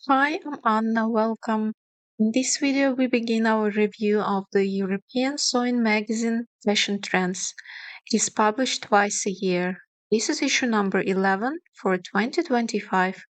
Hi, I'm Anna. Welcome. In this video, we begin our review of the European Sewing magazine Fashion Trends. It is published twice a year. This is issue number 11 for 2025.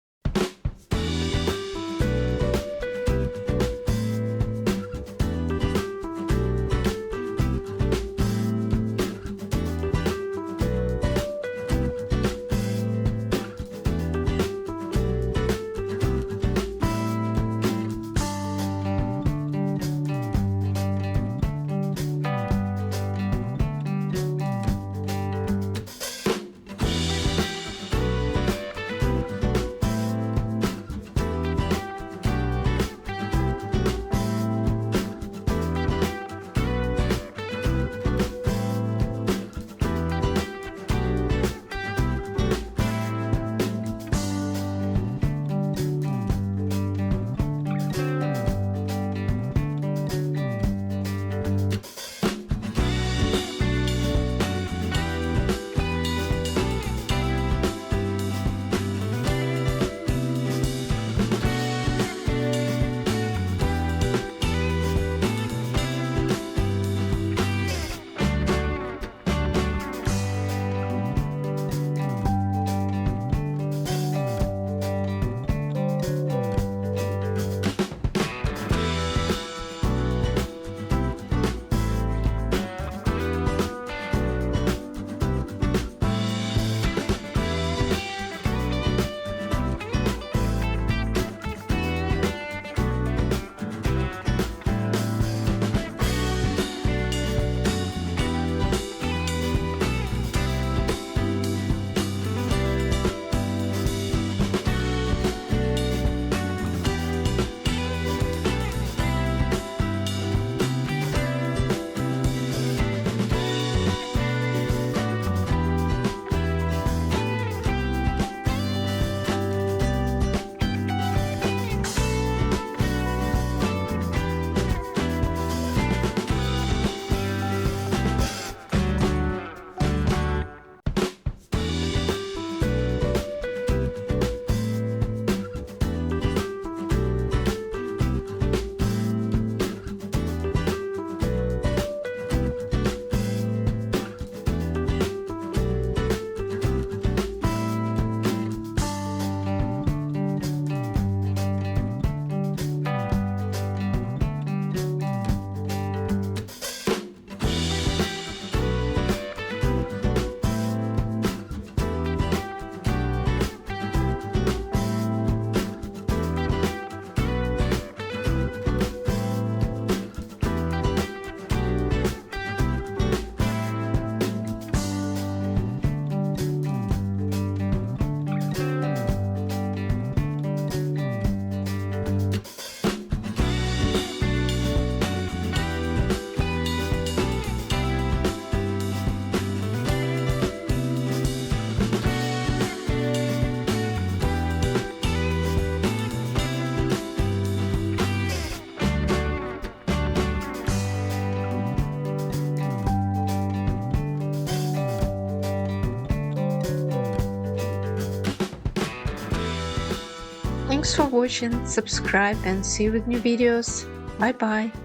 Thanks for watching, subscribe and see you with new videos. Bye bye.